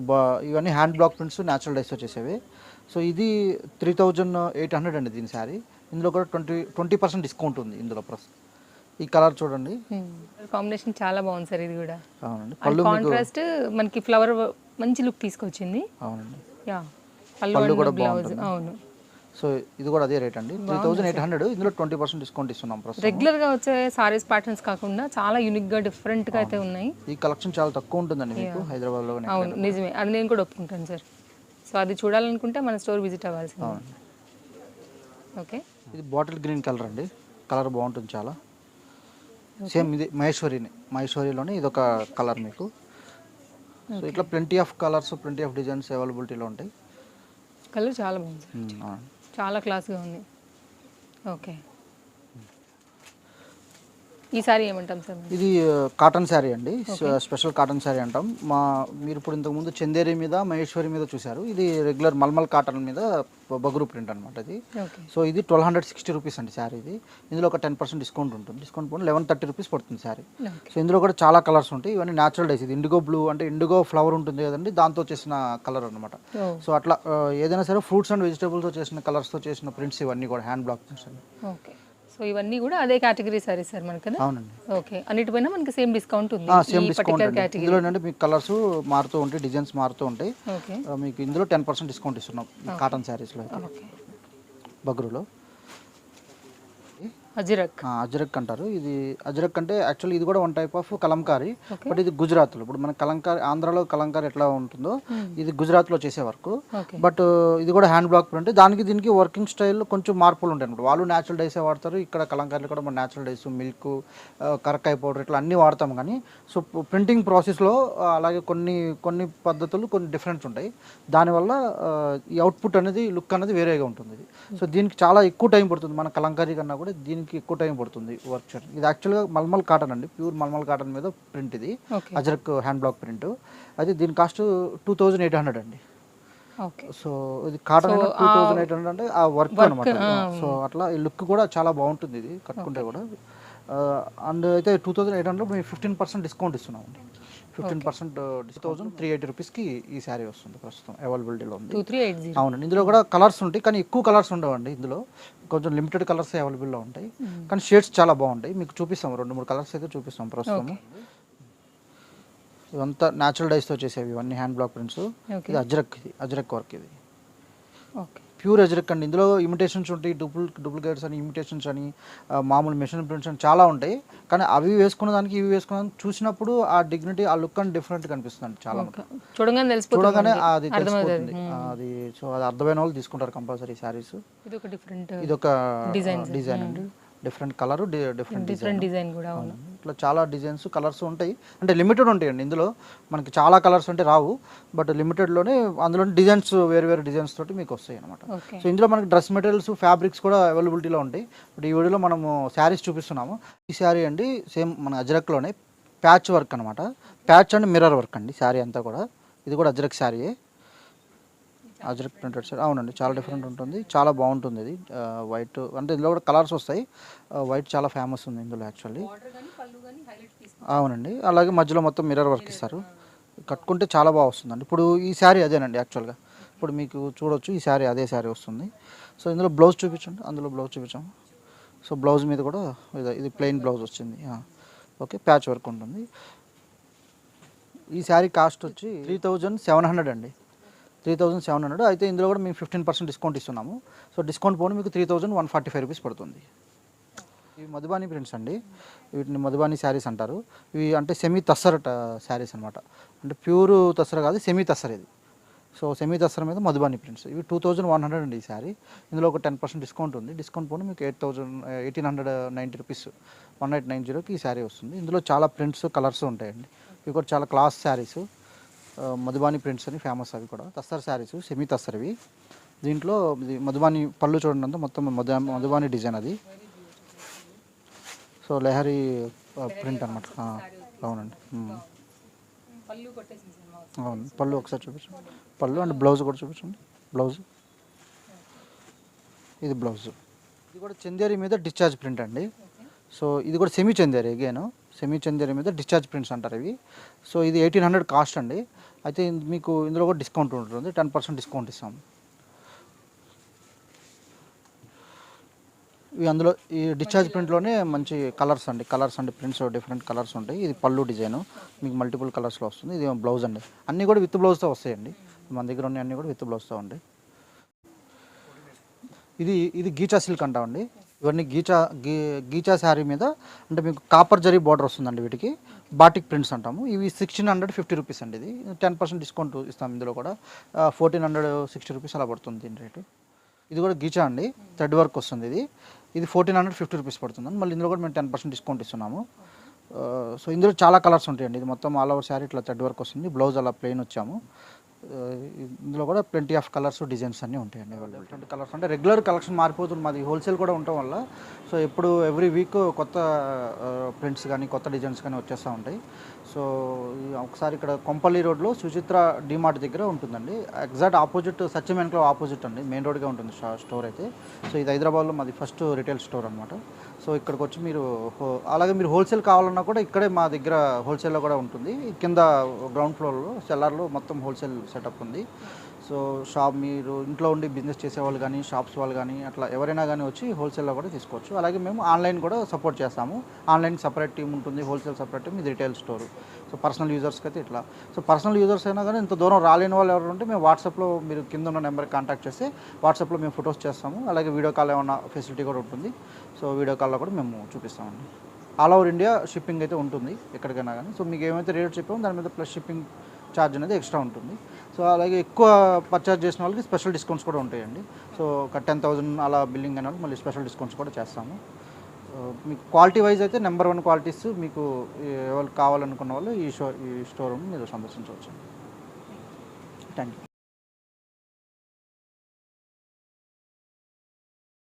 ఇవన్నీ hand block prints natural dyes వచ్చేసేవి. సో ఇది 3800 అండి దీని శారీ. ఇందులో కూడా 20% డిస్కౌంట్ ఉంది ఇందులో. ప్లస్ ఈ కలర్ చూడండి, కాంబినేషన్ చాలా బాగుంది సార్. ఇది కూడా అవునండి. పళ్ళు కాంట్రాస్ట్ మనకి ఫ్లవర్ మంచి లుక్ తీసుకొచ్చింది. అవునండి. యా, పళ్ళు కూడా బ్లౌజ్. బాగుంటుంది. అవును. సో ఇది కూడా అదే రేట్ అండి, 3800. ఇందులో 20% డిస్కౌంట్ ఇస్తున్నాం ప్రస్తుతం. రెగ్యులర్ గా వచ్చే సారీస్ ప్యాటర్న్స్ కాకుండా చాలా యూనిక్ గా డిఫరెంట్ గా అయితే ఉన్నాయి. ఈ కలెక్షన్ చాలా తక్కువ ఉంటుందండి మీకు హైదరాబాద్ లో. అవును, నిజమే. అది నేను కూడా ఒప్పుకుంటాను సార్. సో అది చూడాలనుకుంటే మన స్టోర్ విజిట్ అవ్వాల్సింది. ఓకే. ఇది బాటిల్ గ్రీన్ కలర్ అండి. కలర్ బాగుంటుంది చాలా. సేమ్ ఇది మహేశ్వరిలోనే ఇది ఒక కలర్ మీకు. సో ఇట్లా plenty of colours, plenty of designs అవైలబిలిటీలో ఉంటాయి. కలర్ చాలా బాగుంది సార్. చాలా క్లాస్గా ఉంది. ఓకే. ఈ సారీ ఏమంటాం సార్? ఇది కాటన్ శారీ అండి. స్పెషల్ కాటన్ శారీ అంటాం. మీరు ఇప్పుడు ఇంతకుముందు చందేరి మీద మహేశ్వరి మీద చూశారు. ఇది రెగ్యులర్ మల్మల్ కాటన్ మీద బగురు ప్రింట్ అనమాట ఇది. సో ఇది 1260 రూపీస్ అండి శారీ. ఇది ఇందులో ఒక 10% డిస్కౌంట్ ఉంటుంది. డిస్కౌంట్ పోయి 1130 రూపీస్ పడుతుంది శారీ. సో ఇందులో కూడా చాలా కలర్స్ ఉంటాయి. ఇవన్నీ న్యాచురల్ డైస్. ఇది ఇండిగో బ్లూ అంటే ఇండిగో ఫ్లవర్ ఉంటుంది కదండి, దాంతో చేసిన కలర్ అనమాట. సో అట్లా ఏదైనా సరే ఫ్రూట్స్ అండ్ వెజిటేబుల్స్తో చేసిన కలర్స్తో చేసిన ప్రింట్స్ ఇవన్నీ కూడా హ్యాండ్ బ్లాక్ ప్రింట్స్ అండి. ఓకే. సో ఇవన్నీ కూడా అదే కేటగిరీ సారీస్ సార్ మనకి కదా? అవునండి. ఓకే. అన్నిటిపైన మనకి సేమ్ డిస్కౌంట్ ఉంది. సేమ్ డిస్కౌంట్ అండి. ఇందులో అంటే మీకు కలర్స్ మారుతూ ఉంటాయి, డిజైన్స్ మారుతూ ఉంటాయి. ఓకే. మీకు ఇందులో 10% డిస్కౌంట్ ఇస్తున్నాం కాటన్ శారీస్లో. ఓకే. బగ్రులో అజ్రక్ అంటారు. ఇది అజ్రక్ అంటే యాక్చువల్లీ ఇది కూడా one type of Kalamkari. But ఇది గుజరాత్లో. ఇప్పుడు మన కలంకారీ ఆంధ్రాలో కలంకారీ ఎట్లా ఉంటుందో ఇది గుజరాత్లో చేసే వర్క్. బట్ ఇది కూడా హ్యాండ్ బ్లాక్ ప్రింట్. దానికి దీనికి వర్కింగ్ స్టైల్లో కొంచెం మార్పులు ఉంటాయి అనమాట. వాళ్ళు న్యాచురల్ డైసే వాడతారు. ఇక్కడ కలంకారీలో కూడా మన న్యాచురల్ డైస్, మిల్క్, కరక్కాయ పౌడర్ ఇట్లా అన్నీ వాడతాం. కానీ సో ప్రింటింగ్ ప్రాసెస్లో అలాగే కొన్ని పద్ధతులు కొన్ని డిఫరెన్స్ ఉంటాయి. దానివల్ల ఈ అవుట్పుట్ అనేది, లుక్ అనేది వేరేగా ఉంటుంది. సో దీనికి చాలా ఎక్కువ టైం పడుతుంది. మన కలంకారీ కన్నా కూడా దీనికి ఎక్కువ టైం పడుతుంది వర్క్ చేయడం. ఇది యాక్చువల్గా మల్మల్ కాటన్ అండి. ప్యూర్ మల్మల్ కాటన్ మీద ప్రింట్ ఇది. Ajrakh hand block print. అది దీని కాస్ట్ 2800 అండి. సో ఇది కాటన్ 2800 అంటే ఆ వర్క్ అనమాట. సో అట్లా ఈ లుక్ కూడా చాలా బాగుంటుంది ఇది కట్టుకుంటే కూడా. అండ్ అయితే 2800 మేము 15% డిస్కౌంట్ ఇస్తున్నాం అండి. 15% 2380 రూపీస్కి ఈ శారీ వస్తుంది ప్రస్తుతం అవైలబిలిటీలో ఉంది. 2380. అవునండి. ఇందులో కూడా కలర్స్ ఉంటాయి, కానీ ఎక్కువ కలర్స్ ఉండవండి. ఇందులో కొంచెం లిమిటెడ్ కలర్స్ అవైలబుల్లో ఉంటాయి, కానీ షేడ్స్ చాలా బాగుంటాయి. మీకు చూపిస్తాం 2-3 కలర్స్ అయితే చూపిస్తాం ప్రస్తుతం. ఇవంతా న్యాచురల్ డైస్తో చేసేవి ఇవన్నీ హ్యాండ్ బ్లాక్ ప్రింట్స్. ఇది అజ్రక్ వర్క్. ఇది ప్యూర్ అజ్రక్ అండి. ఇందులో ఇమిటేషన్స్ ఉంటాయి, డూప్లికేట్స్ అని, ఇమిటేషన్స్ అని, మామూలు మెషిన్ ప్రింట్స్ అని చాలా ఉంటాయి. కానీ అవి వేసుకున్న దానికి ఇవి వేసుకున్న దానికి చూసినప్పుడు ఆ డిగ్నిటీ, ఆ లుక్ అని డిఫరెంట్ కనిపిస్తుంది చాలా. చూడగానే అది తెలిసిపోతుంది అది. సో అది అర్థమైన వాళ్ళు తీసుకుంటారు కంపల్సరీ శారీస్. ఇది ఒక డిజైన్ అండి. డిఫరెంట్ కలర్, డిఫరెంట్ డిజైన్ కూడా. ఇట్లా చాలా డిజైన్స్ కలర్స్ ఉంటాయి, అంటే లిమిటెడ్ ఉంటాయండి ఇందులో. మనకి చాలా కలర్స్ అంటే రావు, బట్ లిమిటెడ్లోనే అందులో డిజైన్స్ వేరు వేరు డిజైన్స్ తోటి మీకు వస్తాయి అనమాట. సో ఇందులో మనకి డ్రెస్ మెటీరియల్స్ ఫ్యాబ్రిక్స్ కూడా అవైలబిలిటీలో ఉంటాయి. బట్ ఈ వీడియోలో మనము శారీస్ చూపిస్తున్నాము. ఈ శారీ అండి సేమ్ మన అజ్రక్లోనే ప్యాచ్ వర్క్ అనమాట. ప్యాచ్ అండ్ మిర్రర్ వర్క్ అండి శారీ అంతా కూడా. ఇది కూడా అజ్రక్ శారీయే, అజ్రక్ ప్రింటెడ్ సార్. అవునండి, చాలా డిఫరెంట్ ఉంటుంది, చాలా బాగుంటుంది. ఇది వైట్ అంటే ఇందులో కూడా కలర్స్ వస్తాయి. వైట్ చాలా ఫేమస్ ఉంది ఇందులో యాక్చువల్లీ. అవునండి, అలాగే మధ్యలో మొత్తం మిర్రర్ వర్క్ ఇస్తారు. కట్టుకుంటే చాలా బాగా వస్తుందండి. ఇప్పుడు ఈ శారీ అదేనండి యాక్చువల్గా. ఇప్పుడు మీకు చూడొచ్చు ఈ శారీ అదే శారీ వస్తుంది. సో ఇందులో బ్లౌజ్ చూపించండి, అందులో బ్లౌజ్ చూపించాము. సో బ్లౌజ్ మీద కూడా ఇది ప్లెయిన్ బ్లౌజ్ వచ్చింది. ఓకే, ప్యాచ్ వర్క్ ఉంటుంది. ఈ శారీ కాస్ట్ వచ్చి 3700 అండి. 3700. అయితే ఇందులో కూడా మేము 15% డిస్కౌంట్ ఇస్తున్నాము. సో డిస్కౌంట్ పోను మీకు 3145 రూపీస్ పడుతుంది. ఇవి మధుబాని ప్రింట్స్ అండి, వీటిని మధుబాని శారీస్ అంటారు. ఇవి అంటే సెమీ తస్సర్ శారీస్ అనమాట. అంటే ప్యూర్ తస్సర్ కాదు, సెమీ తస్సర్ ఇది. సో సెమీ తస్సర్ మీద మధుబాని ప్రింట్స్. ఇవి 2100 అండి ఈ శారీ. ఇందులో ఒక 10% డిస్కౌంట్ ఉంది. డిస్కౌంట్ పోను మీకు 1890 రూపీస్, 1890కి ఈ శారీ వస్తుంది. ఇందులో చాలా ప్రింట్స్ కలర్స్ ఉంటాయండి. ఇవి కూడా చాలా క్లాస్ శారీస్, మధుబాని ప్రింట్స్ అని ఫేమస్. అవి కూడా తస్సర్ శారీస్, సెమీ తస్సర్ ఇవి. దీంట్లో ఇది మధుబాని పళ్ళు చూడండి, అంతా మొత్తం మధుబాని డిజైన్ అది. సో లెహరీ ప్రింట్ అనమాట. అవునండి, అవును. పళ్ళు ఒకసారి చూపించండి, పళ్ళు అండ్ బ్లౌజ్ కూడా చూపించండి. బ్లౌజ్, ఇది బ్లౌజ్. ఇది కూడా చందేరి మీద డిశ్చార్జ్ ప్రింట్ అండి. సో ఇది కూడా semi Chanderi, again semi Chanderi మీద డిశ్చార్జ్ ప్రింట్స్ అంటారు ఇవి. సో ఇది 1800 కాస్ట్ అండి. అయితే మీకు ఇందులో కూడా డిస్కౌంట్ ఉంటుంది, 10% డిస్కౌంట్ ఇస్తాము. ఇవి అందులో ఈ డిశ్చార్జ్ ప్రింట్లోనే మంచి కలర్స్ అండి, కలర్స్ అండి, ప్రింట్స్ డిఫరెంట్ కలర్స్ ఉంటాయి. ఇది పళ్ళు డిజైన్ మీకు మల్టిపుల్ కలర్స్లో వస్తుంది. ఇది బ్లౌజ్ అండి, అన్నీ కూడా విత్ బ్లౌజ్తో వస్తాయండి. మన దగ్గర ఉన్న అన్నీ కూడా విత్ బ్లౌజ్తో ఉంటాయి. ఇది గీచా సిల్క్ అంటామండి. ఇవన్నీ గీచా శారీ మీద అంటే మీకు కాపర్ జరీ బార్డర్ వస్తుందండి. వీటికి బాటిక్ ప్రింట్స్ అంటాము. ఇవి 1650 రూపీస్ అండి. ఇది 10% డిస్కౌంట్ ఇస్తాం. ఇందులో కూడా 1460 రూపీస్ అలా పడుతుంది దీని రేటు. ఇది కూడా గీచా అండి, థ్రెడ్ వర్క్ వస్తుంది. ఇది 1450 రూపీస్ పడుతుంది. మళ్ళీ ఇందులో కూడా మేము 10% డిస్కౌంట్ ఇస్తున్నాము. సో ఇందులో చాలా కలర్స్ ఉంటాయండి. ఇది మొత్తం ఆల్ ఓవర్ శారీ ఇట్లా థ్రెడ్ వర్క్ వస్తుంది. బ్లౌజ్ అలా ప్లెయిన్ వచ్చాము. ఇందులో కూడా ప్లెంటీ ఆఫ్ కలర్స్ డిజైన్స్ అన్నీ ఉంటాయండి. డిఫరెంట్ కలర్స్ అంటే రెగ్యులర్ కలెక్షన్ మారిపోతుంది. మాది హోల్సేల్ కూడా ఉండటం వల్ల సో ఎప్పుడు ఎవ్రీ వీక్ కొత్త ప్రింట్స్ కానీ కొత్త డిజైన్స్ కానీ వచ్చేస్తూ ఉంటాయి. సో ఒకసారి ఇక్కడ కొంపల్లి రోడ్లో సుచిత్ర డిమార్ట్ దగ్గర ఉంటుందండి. ఎగ్జాక్ట్ ఆపోజిట్ సత్యం ఎన్క్లేవ్ ఆపోజిట్ అండి, మెయిన్ రోడ్గా ఉంటుంది స్టోర్ అయితే. సో ఇది హైదరాబాద్లో మాది ఫస్ట్ రిటైల్ స్టోర్ అనమాట. సో ఇక్కడికి వచ్చి మీరు అలాగే మీరు హోల్సేల్ కావాలన్నా కూడా ఇక్కడే మా దగ్గర హోల్సేల్లో కూడా ఉంటుంది. కింద గ్రౌండ్ ఫ్లోర్లో సెల్లార్లో మొత్తం హోల్సేల్ సెటప్ ఉంది. సో షాప్ మీరు ఇంట్లో ఉండి బిజినెస్ చేసేవాళ్ళు కానీ షాప్స్ వాళ్ళు కానీ అట్లా ఎవరైనా కానీ వచ్చి హోల్సేల్లో కూడా తీసుకోవచ్చు. అలాగే మేము ఆన్లైన్ కూడా సపోర్ట్ చేస్తాము. ఆన్లైన్కి సపరేట్ టీం ఉంటుంది, హోల్సేల్ సపరేట్ టీం, ఇది రిటైల్ స్టోర్. సో పర్సనల్ యూజర్స్కి అయితే ఇట్లా. సో పర్సనల్ యూజర్స్ అయినా కానీ ఇంత దూరం రాలేని వాళ్ళు ఎవరు ఉంటే మేము వాట్సాప్లో మీరు కింద ఉన్న నెంబర్కి కాంటాక్ట్ చేస్తే వాట్సాప్లో మేము ఫొటోస్ చేస్తాము. అలాగే వీడియో కాల్ ఏమన్నా ఫెసిలిటీ కూడా ఉంటుంది. సో వీడియో కాల్లో కూడా మేము చూపిస్తామండి. ఆల్ ఓవర్ ఇండియా షిప్పింగ్ అయితే ఉంటుంది ఎక్కడికైనా కానీ. సో మీకు ఏమైతే రేట్ చెప్పామో దాని మీద ప్లస్ షిప్పింగ్ ఛార్జ్ అనేది ఎక్స్ట్రా ఉంటుంది. సో అలాగే ఎక్కువ పర్చేజ్ చేసిన వాళ్ళకి స్పెషల్ డిస్కౌంట్స్ కూడా ఉంటాయండి. సో ఒక 10,000 అలా బిల్లింగ్ అయిన వాళ్ళు మళ్ళీ స్పెషల్ డిస్కౌంట్స్ కూడా చేస్తాము. మీకు క్వాలిటీ వైజ్ అయితే నెంబర్ 1 క్వాలిటీస్ మీకు ఎవరు కావాలనుకున్న వాళ్ళు ఈ స్టోర్ రూమ్ మీరు సందర్శించవచ్చు. Thank you.